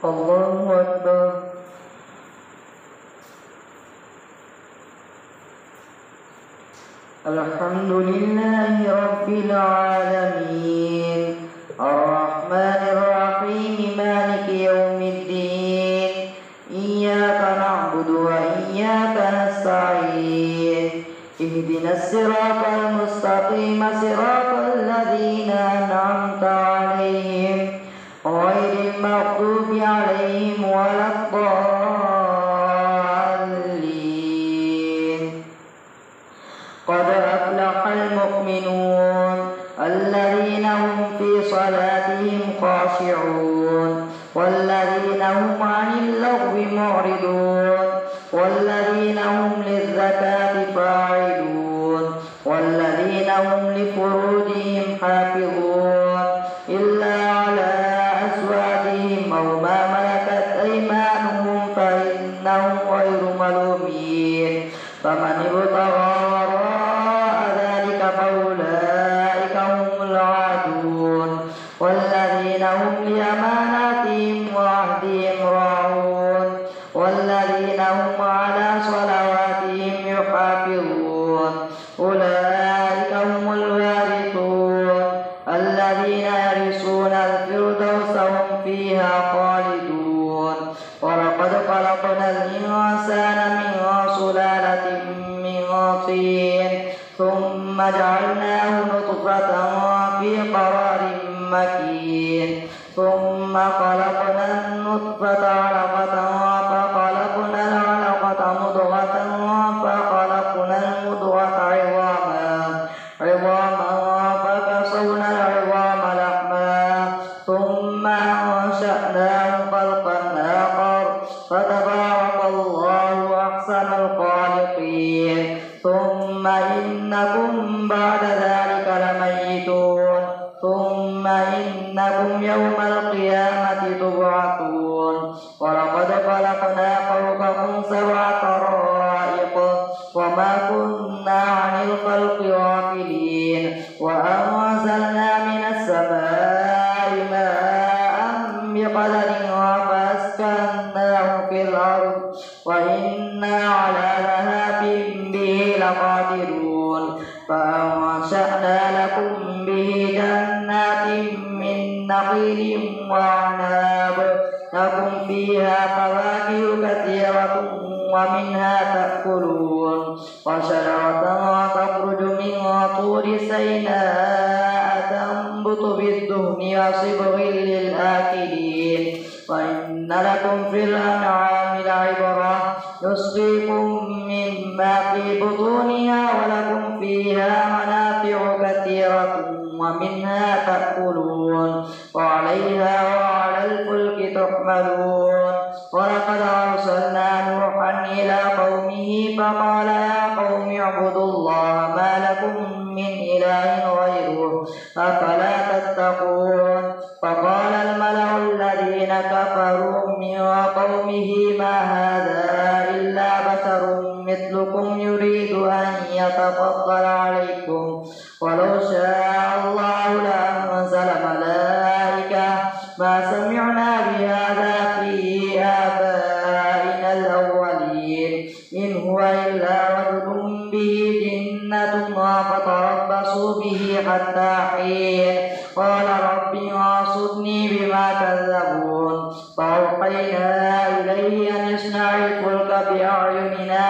الله أكبر. الحمد لله رب العالمين الرحمن الرحيم مالك يوم الدين إياك نعبد وإياك نستعين اهدنا الصراط المستقيم صراط الذين أنعمت عليهم غير المغضوب عليهم ولا الضالين. قد أفلح المؤمنون الذين هم في صلاتهم خاشعون والذين هم عن اللغو معرضون والذين هم للزكاة فاعلون والذين هم لفروجهم حافظون إلا على أزواجهم أو ما ملكت أيمانهم فإنهم غير ملومين فمن ابتغى وراء ذلك فأولئك هم العادون والذين هم لأماناتهم وعهدهم راعون والذين هم على صلواتهم يحافظون أولئك هم الوارثون الذين يرثون الفردوس هم فيها خالدون. ولقد خلقنا الإنسان من سلالة من طين ثم جعلناه نطفة في قرار مكين ثم خلقنا النطفة علقة فخلقنا العلقة مضغة فخلقنا المضغة عظاما فكسونا العظام لحما ثم أنشأناه خلقا آخر فتبارك الله أحسن الخالقين. ثم إنكم بعد ذلك لميتون ثم إنكم يوم القيامة تبعثون. ولقد خلقنا فوقكم 7 طرائق وما كنا عن الخلق غافلين وأنزلنا من السماء ماء بقدر فأسكناه في الأرض وإنا على ذهاب به لقادرون. فأنشأنا لكم به جنات من نخيل وأعناب لكم فيها فواكه كثيرة ومنها تأكلون وشجرة تخرج من طور سيناء تنبت بالدهن وصبغ للآكلين. وإن لكم في الأنعام لعبرة نسقيكم مما في بطونها ولكم فيها منافع كثيرة ومنها تأكلون وعليها وعلى الفلك تحملون. ولقد أرسلنا نوحا إلى قومه فقال يا قوم اعبدوا الله ما لكم من إله غيره أفلا تتقون. فقال الملأ الذين كفروا من قومه ما هذا إلا بشر مثلكم يريد أن يتفضل عليكم ولو شاء الله لأنزل ملائكة ما سمعنا بهذا في آبائنا الأولين إن هو إلا رجل به جنة فتربصوا به حتى حين. قال رب انصرني بما كذبون. فأوحينا إليه أن يصنع الفلك بأعيننا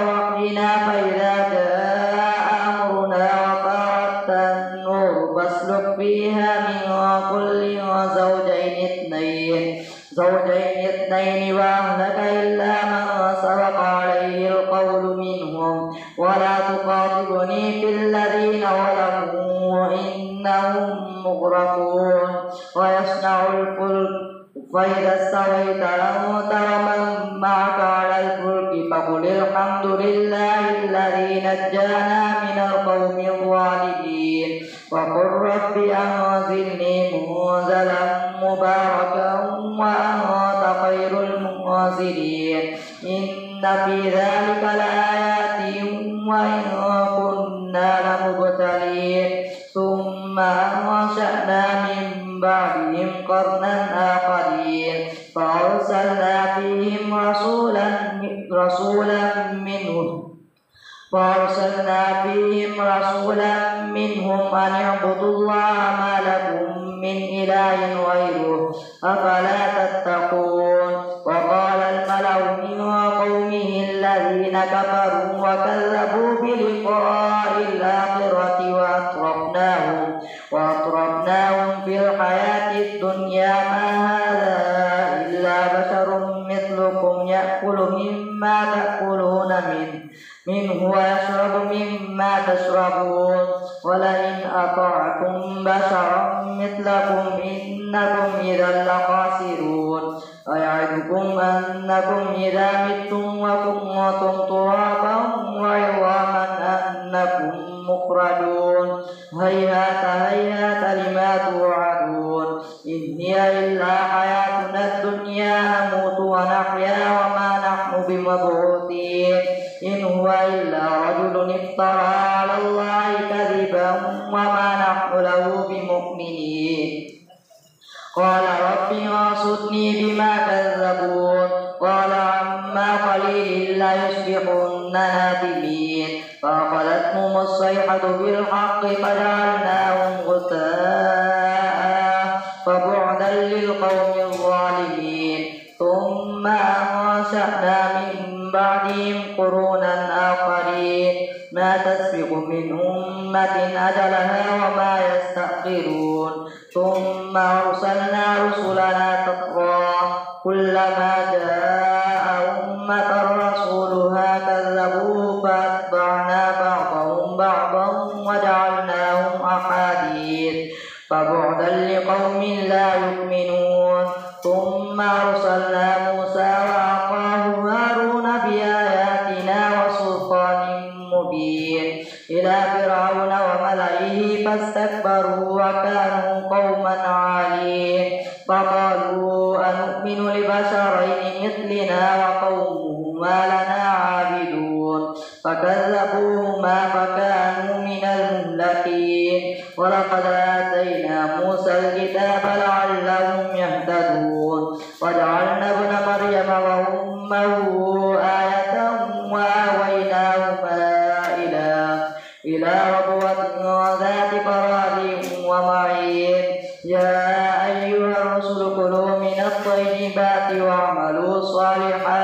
ووحينا فإذا جاء أمرنا وفارت النور فاسلك فيها من كل زوجين اثنين وأهلك إلا من سبق عليه القول منهم ولا تخاطبني في الذين ظلموا إنهم مغرقون. ويصنع الفلك فإذا استويت أنت ومن معك على الفلك فقل الحمد لله الذي نجانا من القوم الظالمين وقل رب أنزلني منزلا مباركا وأنت خير المنزلين. إن في ذلك لآيات وإن كنا لمبتلين. ثم أنشأنا من بعدهم قرنا آخرين فأرسلنا فيهم رسولا منهم أن اعبدوا الله ما لكم من إله غيره أفلا تتقون. وقال الملأ من قومه الذين كفروا وكذبوا بلقاء الآخرة وأترفناهم في الحياة الدنيا ما هذا إلا بشر مثلكم يأكل مما تأكلون منه ويشرب مما تشربون ولئن أطعتم بشرا مثلكم إنكم إذا لخاسرون. أيعدكم أنكم إذا متم وكنتم ترابا وعظاما أنكم مخرجون هيهات هيهات لما توعدون إن هي إلا حياتنا الدنيا نموت ونحيا وما نحن بمبعوثين إن هو إلا رجل افترى على الله كذبا وما نحن له بمؤمنين. قال رب انصرني بما كذبون. قال عما قليل ليصبحن نادمين فأخذتهم الصيحة بالحق فجعلناهم غثاء فبعدا للقوم الظالمين. ثم أنشأنا من بعدهم قرونا آخرين ما تسبق من أمة أجلها وما يستأخرون. ثم أرسلنا رسلنا تترى كلما جاء أمة رسولها كذبوه فأتبعنا بعضهم بعضا وجعلناهم أحاديث فبعدا لقوم لا يؤمنون. ثم أرسلنا موسى وأخاه هارون بآياتنا وسلطان مبين إلى فرعون وملئه فاستكبروا وكانوا قوما عالين فقالوا أنؤمن لبشرين مثلنا وقومهما لنا عابدون فكذبوهما فكانوا من المهلكين. ولقد آتينا موسى الكتاب لعلهم يهتدون وجعلنا ابن مريم وأمه آية وآويناهما إلى ربوة ذات قرار ومعين. يا أيها الرسل كلوا من الطيبات واعملوا صالحا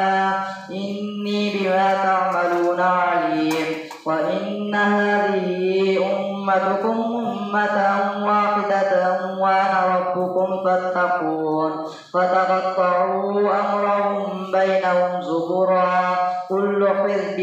إني بما تعملون عليم. وإن هذه أمتكم أمة واحدة وأنا ربكم فاتقون. فتقطعوا أمرهم بينهم زبرا كل حزب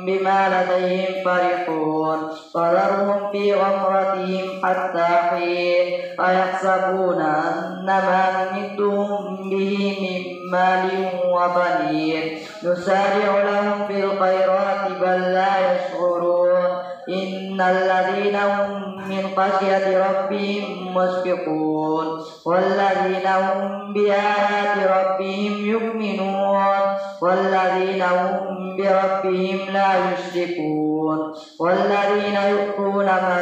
بما لديهم فرحون فذرهم في غمرتهم حتى حين أيحسبون أن ما نمدهم به من مال وبنين نسارع لهم في الخيرات بل لا يشعرون. إن الذين هم من خشية ربهم مشفقون والذين هم بآيات ربهم يؤمنون والذين هم بربهم لا يشركون والذين يؤتون ما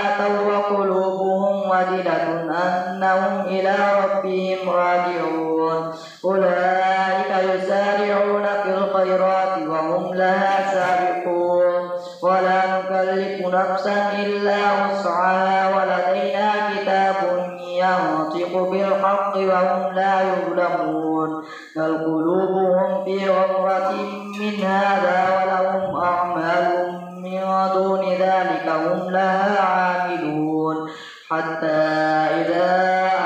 آتوا وقلوبهم وجلة أنهم إلى ربهم راجعون. أولئك يسارعون في الخيرات وهم لها سابقون ولا نكلف نفسا إلا وسعها ولدينا كتاب ينطق بالحق وهم لا يظلمون. بل قلوبهم في غمرة من هذا ولهم أعمال من دون ذلك هم لها عاملون. حتى إذا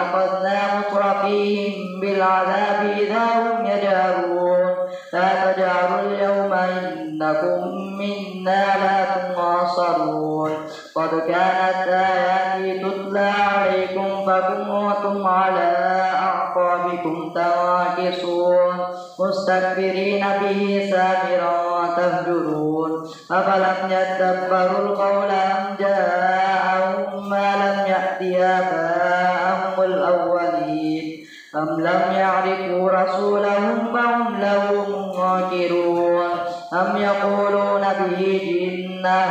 أخذنا مترفيهم بالعذاب إذا هم يجهرون لا تجهروا اليوم إنكم منا لا تناصرون. قد كانت آياتي تتلى عليكم فكنتم على أعقابكم تنكصون مستكبرين به سامرا تهجرون. أفلم يدبروا القول أم جاءهم ما لم يأت آباءهم الأولين أم لم يعرفوا رسولهم فهم له منكرون. أم يقولون به جنة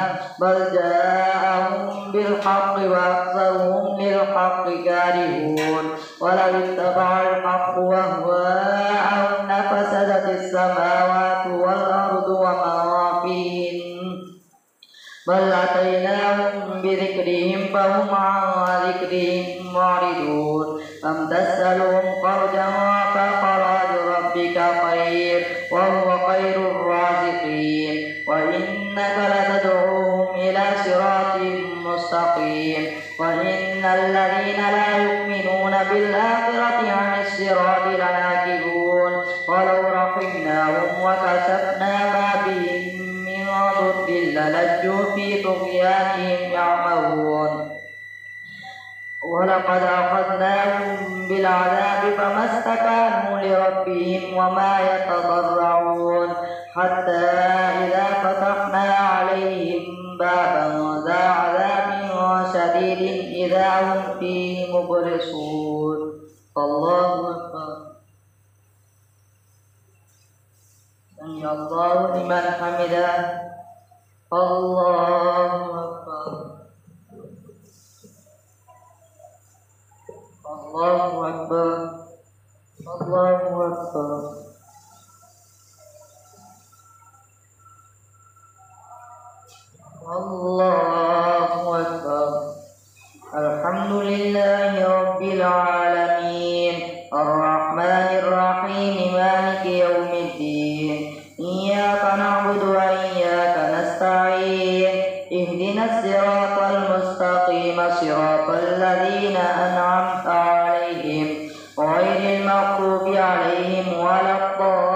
بل جاءهم بالحق وأكثرهم للحق كارهون ولو اتبع الحق أهواءهم لفسدت السماوات والأرض وما فيهن بل أتيناهم بذكرهم فهم عن ذكرهم معرضون أم تسألهم خرجا فخراج ربك خير وهو خير الرازقين وإنك لتدعوهم إلى صراط مستقيم وإن الذين لا يؤمنون بالآخرة عن الصراط لناكبون ولو رحمناهم وكشفنا ما بهم من ضر للجوا في طغيانهم يعمهون ولقد أخذناهم بالعذاب فما استكانوا لربهم وما يتضرعون حتى إذا فتحنا عليهم بابا ذا عذاب شديد إذا هم فيه مبلسون. الله أكبر. سمع الله لمن حمده. الله أكبر. الله أكبر. الله أكبر. الله أكبر. الحمد لله رب العالمين الرحمن الرحيم مالك يوم الدين إياك نعبد وإياك نستعين اهدنا الصراط المستقيم صراط الذين أنعمت عليهم غير المغضوب عليهم ولا الضالين.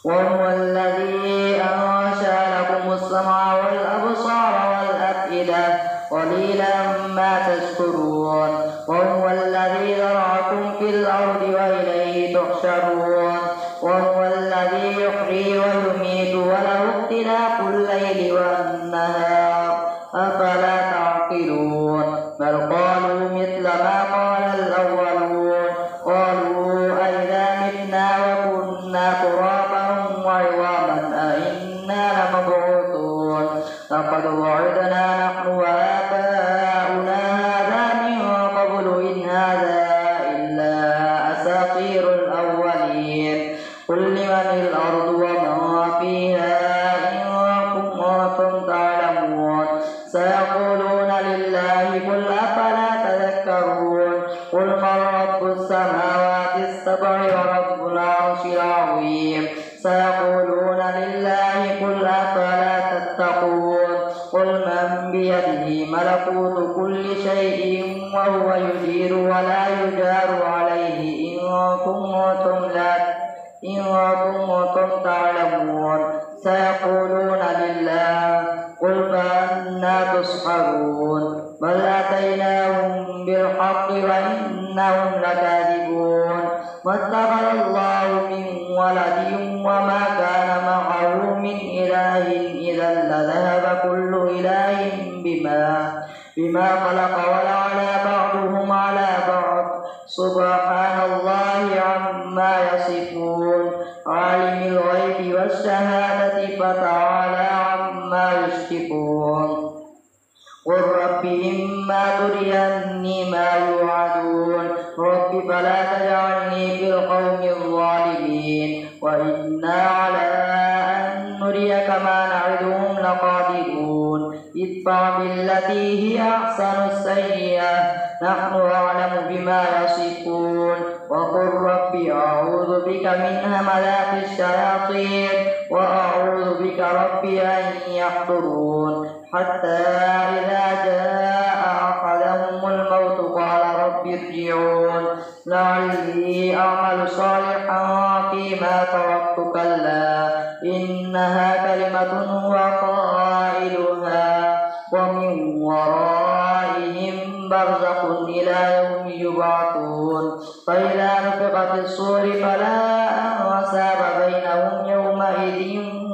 وهو الذي أنشأ لكم السمع والأبصار والأفئدة قليلا ما تشكرون. وهو الذي ذرأكم في الأرض وإليه تحشرون. وهو الذي يحيي ويميت وله اختلاف الليل والنهار أفلا تعقلون. بل قالوا مثل ما قال الأولون قالوا أئذا متنا وكنا ترابا وعظاما أئنا لمبعوثون لقد وعدنا نحن وآباؤنا هذا من قبل إن هذا إلا أساطير الأولين. قل لمن الأرض وما فيها إن كنتم تعلمون سيقولون لله قل أفلا تذكرون. قل من رب السماوات السبع ورب العرش العظيم سيقولون لله قل أفلا تتقون. قل من بيده ملكوت كل شيء وهو يجير ولا يجار عليه إن كنتم تعلمون سيقولون لله قل فأنى تسحرون. بل أتيناهم بالحق وإنهم لكاذبون. ما اتخذ الله من ولد وما كان معه من إله إذا لذهب كل إله بما خلق ولعلى بعضهم على بعض سبحان الله عما يصفون. عالم الغيب والشهادة فتعالى عما يشركون. قل رب إما تريني ما يوعدون رب فلا تجعلني في القوم الظالمين وإنا على أن نريك ما نعدهم لقادرون. ادفع بالتي هي أحسن السيئة نحن أعلم بما يصفون. وقل رب أعوذ بك من همزات الشياطين وأعوذ بك رب أن يحضرون. حتى إذا جاء أحدهم الموت قال رب ارجعون لعلي أعمل صالحا فيما تركت كلا إنها كلمة هو قائلها ومن ورائهم برزخ إلى يوم يبعثون. فإذا نفخ في الصور فلا أنساب بينهم يومئذ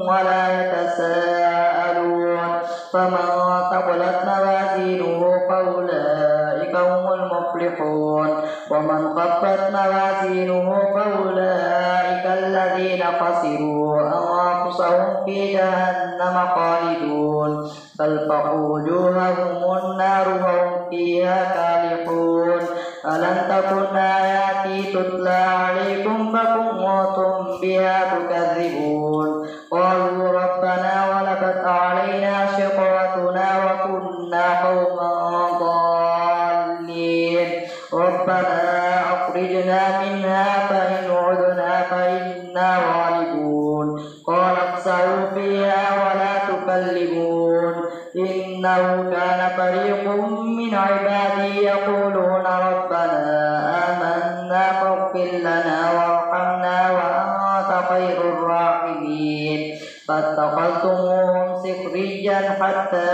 ولا يتساءلون. فمن ثقلت موازينه فأولئك هم المفلحون. ومن خفت موازينه فأولئك الذين خسروا أنفسهم أنفسهم في جهنم خالدون تلفح وجوههم النار وهم فيها كالحون ألم تكن آياتي تتلى عليكم فكنتم بها تكذبون قالوا ربنا ولقد علينا شقوتنا وكنا قوما ضالين ربنا أخرجنا منها فإن عدنا فإنا غالبون قال اخسئوا فيها ولا تكلمون إنه كان فريق من عبادي يقولون ربنا آمنا فاغفر لنا وارحمنا وأنت خير الراحمين فاتخذتموهم سخريا حتى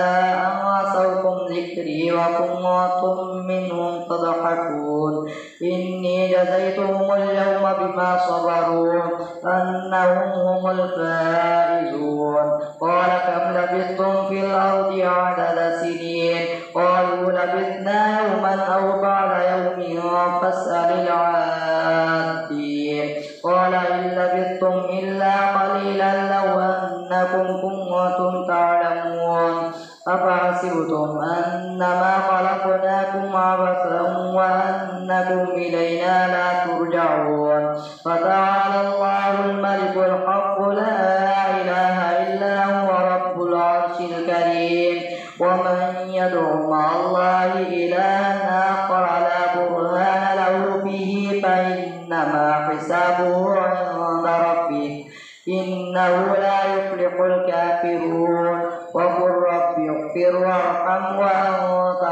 أنسوكم ذكري وكنتم منهم تضحكون إني جزيتهم اليوم بما صبروا أنهم هم الفائزون قال كم لبثتم في الأرض عدد سنين قالوا لبثنا يوما أو بعض يوم فاسأل العادين قال إن لبثتم إلا قليلا لو أنكم كنتم تعلمون أفحسبتم أنما خلقناكم عبثا وأنكم إلينا لا ترجعون فتعالى الله الملك الحق لا إله إلا هو رب العرش الكريم ومن يدع مع الله إلها آخر لا برهان له به فإنما حسابه عند ربه إنه لا يفلح الكافرون وقل رب اغفر وارحم وأنت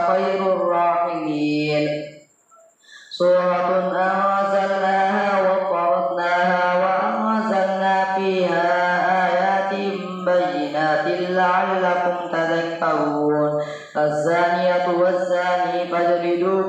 خير الراحمين سورة أنزلناها وفرضناها وأنزلنا فيها آيات بينات لعلكم تذكرون الزانية والزاني فاجلدوا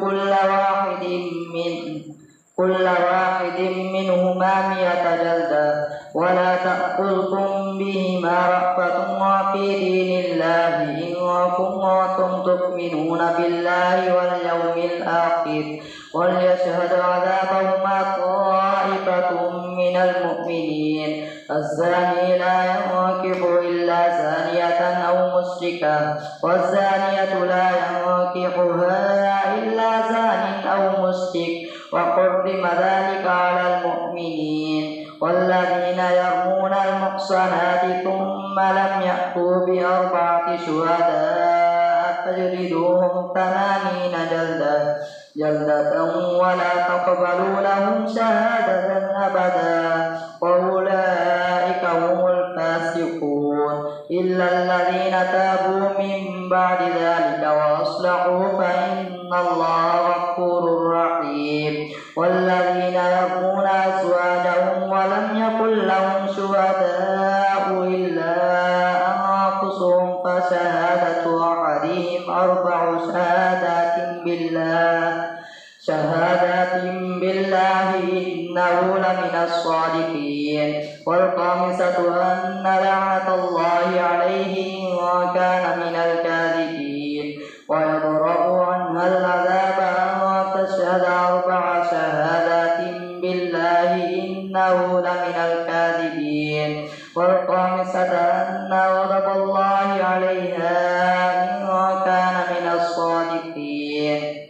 كل واحد منهما 100 جلدة ولا تأخذكم بهما رأفة في دين الله إن كنتم تؤمنون بالله واليوم الآخر وليشهد عذابهما طائفة من المؤمنين الزاني لا ينكح إلا زانية أو مشركة والزانية لا ينكحها إلا زان أو مشرك وحرم ذلك على المؤمنين والذين يرمون المحصنات ثم لم يأتوا ب4 شهداء فاجلدوهم 80 جلدة ولا تقبلوا لهم شهادة أبدا وأولئك هم الفاسقون إلا الذين تابوا من بعد ذلك وأصلحوا فإن الله غفور رحيم والذين يرمون أزواجهم ولم يكن لهم شهداء إلا أنفسهم فشهادة أحدهم 4 شهادات بالله إنه لمن الصادقين والخامسة أن لعنة الله عليه إن كان من الكاذبين ويضرب عنها العذاب أن تشهد 4 شهادات بالله إنه لمن الكاذبين والخامسة أن غضب الله عليها إن كان من الصادقين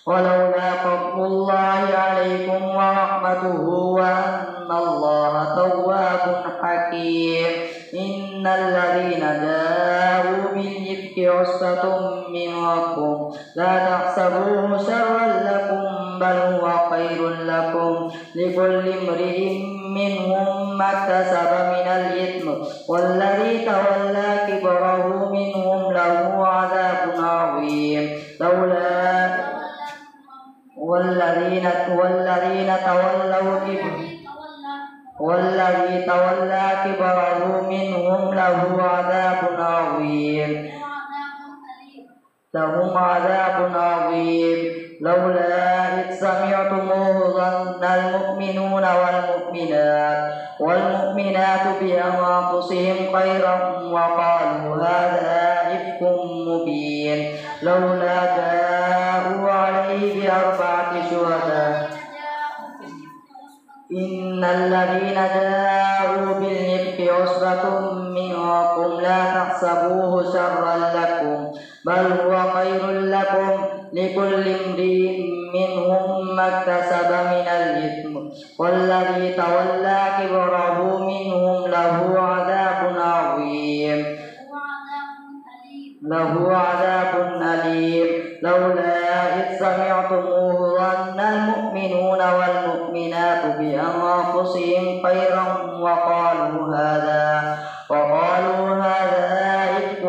ولولا فضل الله عليكم ورحمته وأن الله تواب حكيم إن الذين جاءوا بالإفك عصبة منكم لا تحسبوه شرا لكم بل هو خير لكم لكل امرئ منهم ما اكتسب من الإثم والذي تولى كبره منهم له عذاب عظيم والذي تولى كبره منهم له عذاب عظيم لولا إذ سمعتموه ظن المؤمنون والمؤمنات بأنفسهم خيرا وقالوا هذا إفك مبين لولا جاءوا عليه ب4 شهداء إن والذين جاءوا بالإفك عصبة منكم لا تحسبوه شرا لكم بل هو خير لكم لكل امرئ منهم ما اكتسب من الإثم والذي تولى كبره منهم له عذاب أليم لولا إذ سمعتموه ظن المؤمنون والمؤمنات بأنفسهم خيرا وقالوا هذا إفك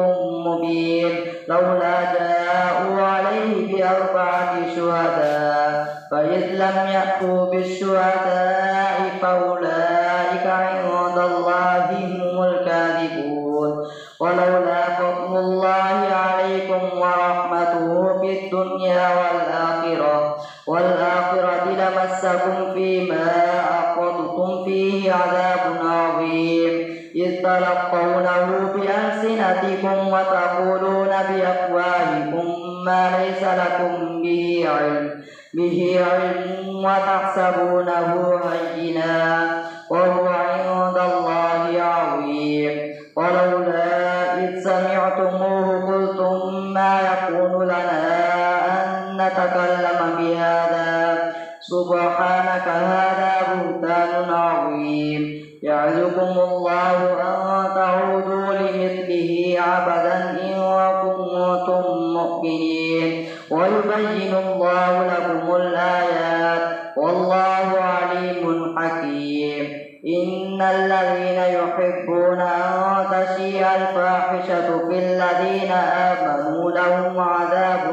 مبين لولا جاءوا عليه بأربعة شهداء فإذ لم يأتوا بالشهداء فأولئك عند الله هم الكاذبون ولولا فضل الله عليكم ورحمته في الدنيا والآخرة لمسكم فيما أخذتم فيه عذاب عظيم إذ تلقونه بألسنتكم وتقولون بأفواهكم ما ليس لكم به علم وتحسبونه هينا وهو عند الله عظيم ولولا إذ سمعتموه قلتم ما يكون لنا أن نتكلم بهذا سبحانك هذا بهتان عظيم يعظكم الله أن تعودوا لمثله عبدا إن كنتم مؤمنين ويبين الله لكم الآيات والله عليم حكيم إن الذين يحبون أن تشيع الفاحشة في الذين آمنوا لهم عذاب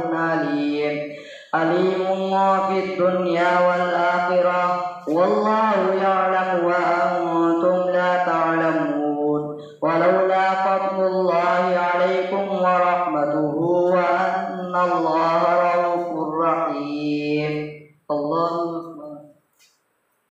أليم في الدنيا والآخرة والله يعلم وأنتم لا تعلمون ولولا فضل الله عليكم ورحمته وأن الله رؤوف رحيم الله